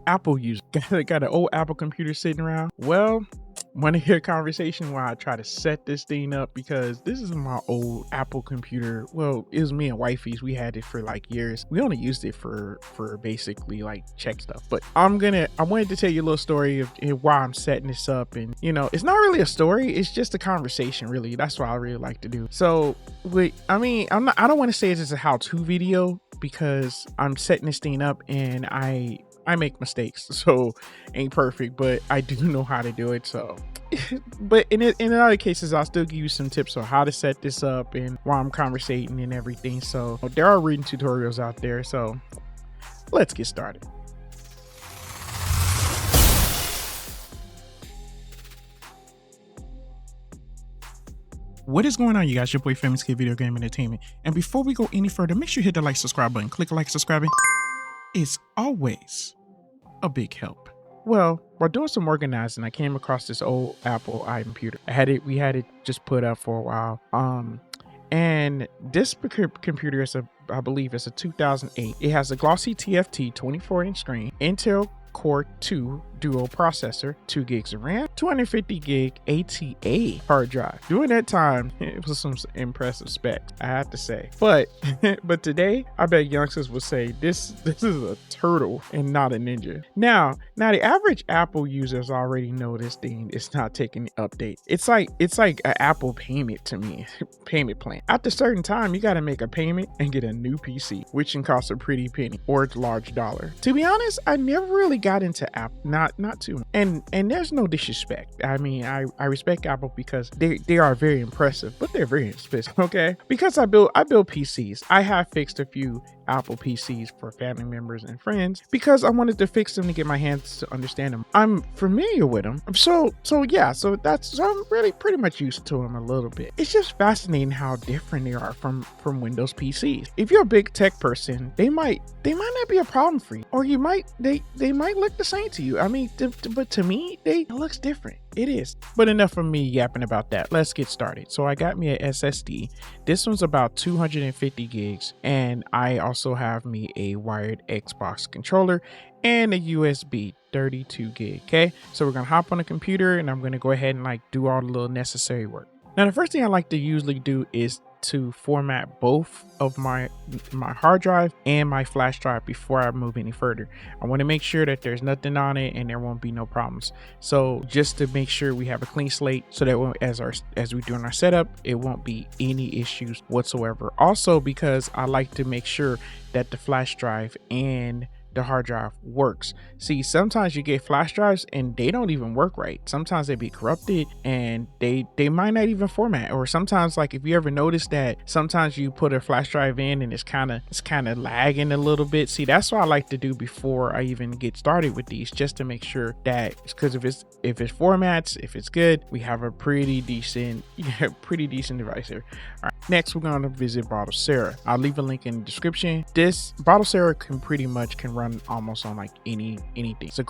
Apple user. Got an old Apple computer sitting around. Well, want to hear a conversation while I try to set this thing up, because this is my old Apple computer. Well, it was me and wifey's. We had it for like years. We only used it for basically like check stuff. But I wanted to tell you a little story of why I'm setting this up. And it's not really a story, it's just a conversation, really. That's what I really like to do. So I don't want to say it's a how-to video, because I'm setting this thing up and I make mistakes, so ain't perfect, but I do know how to do it. So but in other cases, I'll still give you some tips on how to set this up and while I'm conversating and everything. So there are reading tutorials out there, so let's get started. What is going on, you guys? Your boy Famous Kid Video Game Entertainment. And before we go any further, make sure you hit the like, subscribe button. Click like, subscribing. It's always a big help. Well, while doing some organizing, I came across this old Apple computer. We had it just put up for a while. And this computer is I believe it's a 2008. It has a glossy TFT 24-inch screen, Intel Core 2 dual processor, 2 gigs of RAM, 250 gig ATA hard drive. During that time, it was some impressive specs, I have to say. But today, I bet youngsters will say this is a turtle and not a ninja. Now the average Apple users already know this thing is not taking the update. It's like an Apple payment to me, payment plan. After a certain time, you got to make a payment and get a new PC, which can cost a pretty penny or a large dollar. To be honest, I never really got into Apple, not too. And there's no disrespect. I mean, I respect Apple because they are very impressive, but they're very expensive. Okay, because I build PCs. I have fixed a few Apple PCs for family members and friends because I wanted to fix them to get my hands to understand them. I'm familiar with them, so I'm really pretty much used to them a little bit. It's just fascinating how different they are from Windows PCs. If you're a big tech person, they might not be a problem for you, or they might look the same to you. I mean, but to me, it looks different. It is. But enough of me yapping about that. Let's get started. So I got me a SSD. This one's about 250 gigs, and I also have me a wired Xbox controller and a USB 32 gig. Okay, so we're gonna hop on the computer and I'm gonna go ahead and do all the little necessary work. Now, the first thing I like to usually do is to format both of my hard drive and my flash drive before I move any further. I want to make sure that there's nothing on it and there won't be no problems. So just to make sure we have a clean slate, so that as we doing our setup, it won't be any issues whatsoever. Also, because I like to make sure that the flash drive and the hard drive works. See, sometimes you get flash drives and they don't even work right. Sometimes they be corrupted and they might not even format. Or sometimes, like, if you ever notice that sometimes you put a flash drive in and it's kind of lagging a little bit. See, that's what I like to do before I even get started with these, just to make sure that, because if it formats, if it's good, we have a pretty decent device here. All right, next we're going to visit Battlesera. I'll leave a link in the description. This Battlesera can run almost on like anything. It's a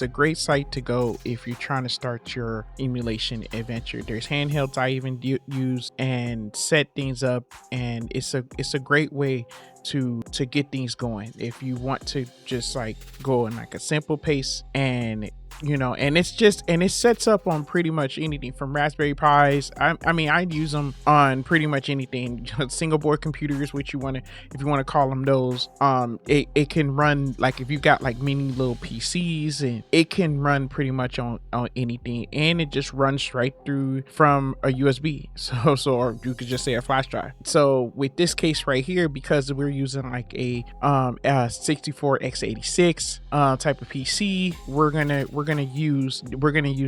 great site to go if you're trying to start your emulation adventure. There's handhelds I even use and set things up, and it's a great way to get things going if you want to just like go in like a simple pace. And and it sets up on pretty much anything from Raspberry Pis. I mean, I use them on pretty much anything. Single board computers, if you want to call them those. It can run, like, if you got like mini little PCs, and it can run pretty much on anything, and it just runs straight through from a USB. So or you could just say a flash drive. So with this case right here, because we're using like a 64x86 type of PC, we're gonna use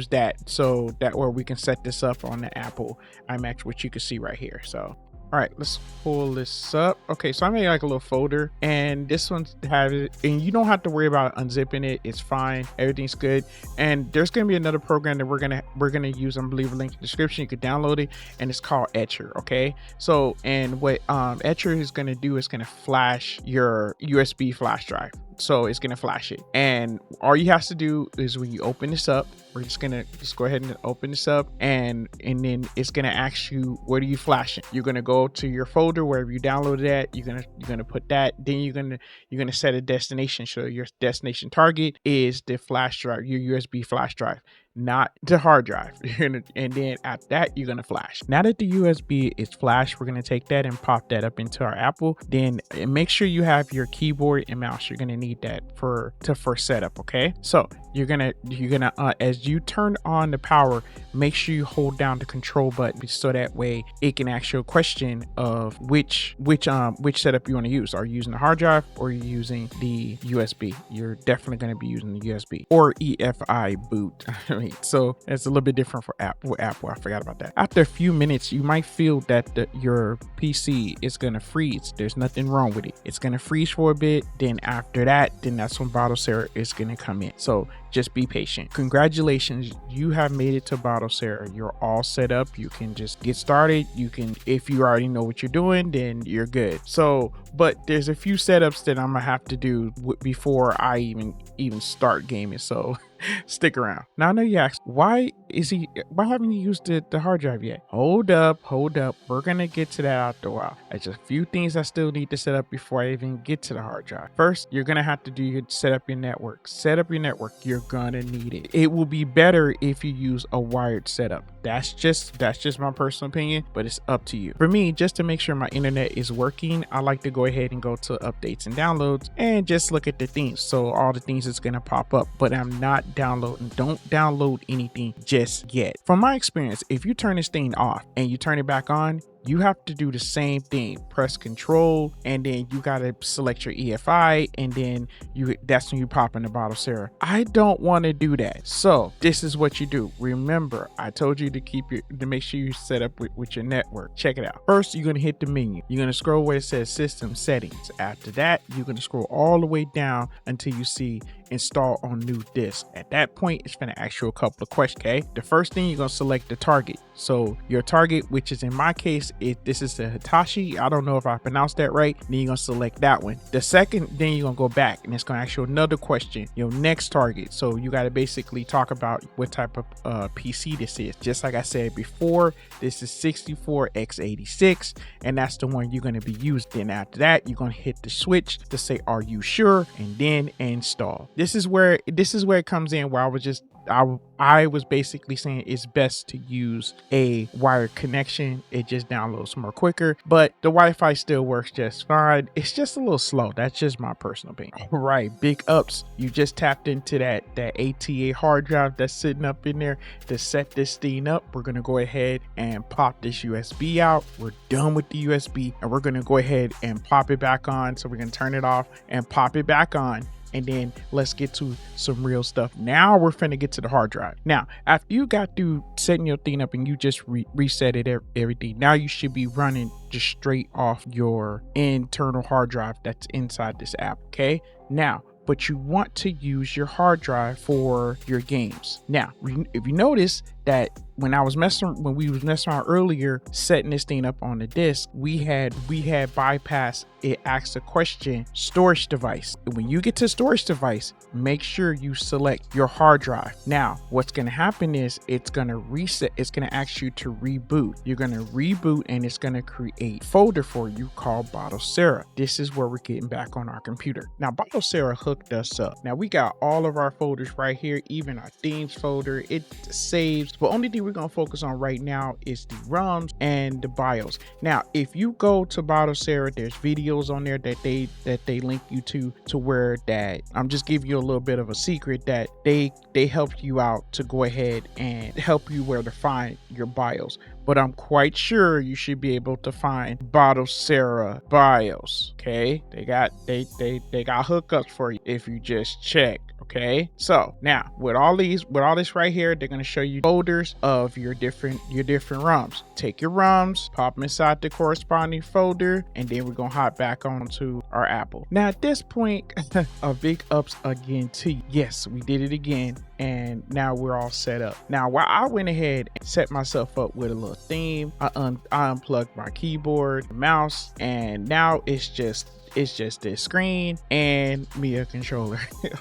that, so that way we can set this up on the Apple iMac, which you can see right here. So all right, let's pull this up. Okay, so I made like a little folder, and this one has it, and you don't have to worry about unzipping it. It's fine, everything's good. And there's gonna be another program that we're gonna use. I'm gonna leave a link in the description. You can download it, and it's called Etcher. Okay, so and what Etcher is gonna do is gonna flash your USB flash drive. So it's gonna flash it. And all you have to do is when you open this up, we're just gonna go ahead and open this up, and then it's gonna ask you, what are you flashing? You're gonna go to your folder wherever you downloaded that. You're gonna put that. Then you're gonna set a destination. So your destination target is the flash drive, your USB flash drive, not the hard drive. And then after that, you're gonna flash. Now that the USB is flashed, we're gonna take that and pop that up into our Apple. Then make sure you have your keyboard and mouse. You're gonna need that for setup. Okay, so you're gonna as you turn on the power, make sure you hold down the control button, so that way it can ask you a question of which setup you want to use. Are you using the hard drive or are you using the USB? You're definitely going to be using the USB or EFI boot. So it's a little bit different for Apple. I forgot about that. After a few minutes, you might feel that your PC is going to freeze. There's nothing wrong with it. It's going to freeze for a bit. Then after that, that's when Battlesera is going to come in. So just be patient. Congratulations, you have made it to Battlesera. You're all set up. You can just get started. You can, if you already know what you're doing, then you're good. So, but there's a few setups that I'm gonna have to do before I even start gaming. So stick around. Now I know you ask, why haven't you used the hard drive yet? Hold up. We're gonna get to that after a while. There's a few things I still need to set up before I even get to the hard drive. First, you're gonna have to set up your network. You're gonna need it. It will be better if you use a wired setup. That's just my personal opinion, but it's up to you. For me, just to make sure my internet is working, I like to go ahead and go to updates and downloads and just look at the themes. So all the things is gonna pop up, but I'm not downloading. Don't download anything just yet. From my experience, if you turn this thing off and you turn it back on, you have to do the same thing. Press control, and then you got to select your EFI, and then that's when you pop in the Battlesera. I don't want to do that. So this is what you do. Remember, I told you to make sure you set up with your network. Check it out. First, you're going to hit the menu. You're going to scroll where it says system settings. After that, you're going to scroll all the way down until you see install on new disk. At that point, it's going to ask you a couple of questions. Okay, the first thing, you're going to select the target. So your target, which is in my case, this is the Hitachi. I don't know if I pronounced that right. Then you're going to select that one. The second, then you're going to go back and it's going to ask you another question. Your next target. So you got to basically talk about what type of PC this is. Just like I said before, this is 64x86, and that's the one you're going to be using. Then after that, you're going to hit the switch to say, are you sure? And then install. This is where it comes in, where I was basically saying it's best to use a wired connection. It just downloads more quicker, but the Wi-Fi still works just fine. It's just a little slow. That's just my personal opinion. All right, big ups. You just tapped into that ATA hard drive that's sitting up in there. To set this thing up, we're going to go ahead and pop this USB out. We're done with the USB, and we're going to go ahead and pop it back on. So we're going to turn it off and pop it back on. And then let's get to some real stuff. Now we're finna get to the hard drive. Now, after you got through setting your thing up and you just reset it, everything, now you should be running just straight off your internal hard drive that's inside this app. Okay, now, but you want to use your hard drive for your games. Now, if you notice that when we was messing around earlier, setting this thing up on the disk, we had bypassed. It asks a question, storage device. When you get to storage device, make sure you select your hard drive. Now, what's going to happen is it's going to reset. It's going to ask you to reboot. You're going to reboot, and it's going to create a folder for you called Battlesera. This is where we're getting back on our computer. Now, Battlesera hooked us up. Now we got all of our folders right here, even our themes folder. It saves. The only thing we're going to focus on right now is the ROMs and the BIOS. Now, if you go to Battlesera, there's videos on there that they link you to where that I'm just giving you a little bit of a secret that they help you out to go ahead and help you where to find your BIOS. But I'm quite sure you should be able to find Battlesera BIOS. Okay, they got hookups for you if you just check. Okay, so now with all this right here, they're going to show you folders of your different ROMs. Take your ROMs, pop them inside the corresponding folder, and then we're going to hop back onto our Apple. Now at this point, a big ups again to you. Yes, we did it again, and now we're all set up. Now, while I went ahead and set myself up with a little theme. I unplugged my keyboard, mouse, and now it's just this screen and me a controller.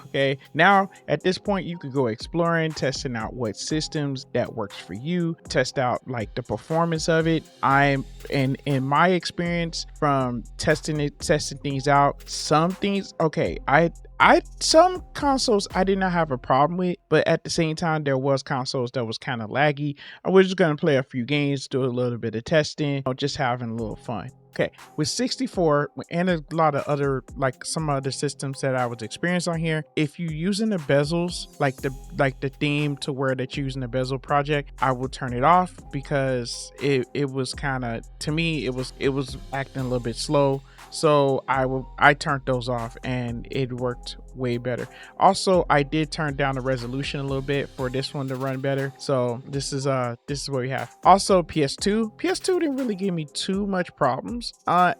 Okay, now at this point you could go exploring, testing out what systems that works for you, test out like the performance of it. I'm in my experience from testing things out, some things, okay, some consoles I did not have a problem with, but at the same time there was consoles that was kind of laggy. I was just gonna play a few games, do a little bit of testing, just having a little fun. Okay, with 64 and a lot of other, like some other systems that I was experienced on here, if you're using the bezels, like the theme to where that you're using the bezel project, I will turn it off because it was kind of, to me, it was acting a little bit slow. So I turned those off and it worked way better. Also, I did turn down the resolution a little bit for this one to run better. So this is what we have. Also, PS2 didn't really give me too much problems.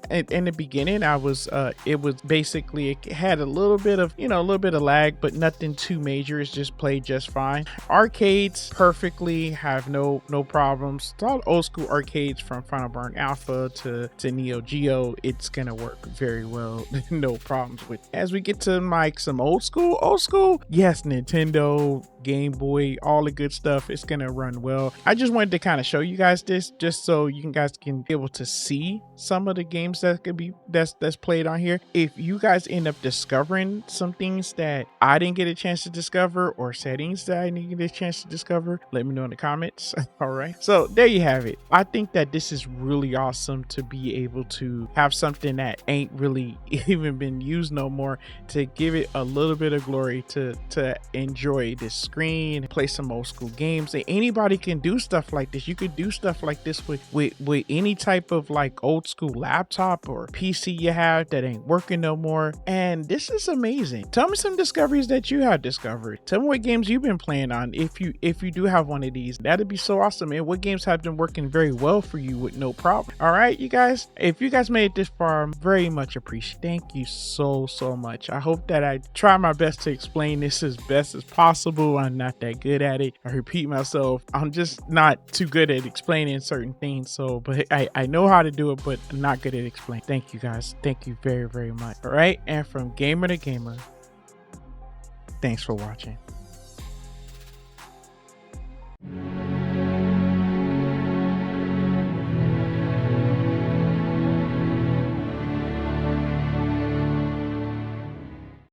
In the beginning, it was basically, it had a little bit of lag, but nothing too major. It's just played just fine. Arcades perfectly, have no problems. It's all old school arcades from Final Burn Alpha to Neo Geo. It's gonna work very well. No problems with. As we get to some old school, yes, Nintendo, Game Boy, all the good stuff, it's gonna run well. I just wanted to kind of show you guys this, just so you guys can be able to see some of the games that could be that's played on here. If you guys end up discovering some things that I didn't get a chance to discover, or settings that I didn't get a chance to discover, let me know in the comments. All right, so there you have it. I think that this is really awesome to be able to have something that ain't really even been used no more, to give it a little bit of glory, to enjoy this screen, play some old school games. And anybody can do stuff like this. You could do stuff like this with any type of like old school laptop or PC you have that ain't working no more. And this is amazing. Tell me some discoveries that you have discovered. Tell me what games you've been playing on, if you do have one of these. That'd be so awesome. And what games have been working very well for you with no problem. All right, you guys, if you guys made it this far, I'm very much appreciated. Thank you so much. I hope that I try my best to explain this as best as possible. I'm not that good at it. I repeat myself. I'm just not too good at explaining certain things. So, but I know how to do it, but I'm not good at explaining. Thank you guys. Thank you very much. All right. And from gamer to gamer, thanks for watching.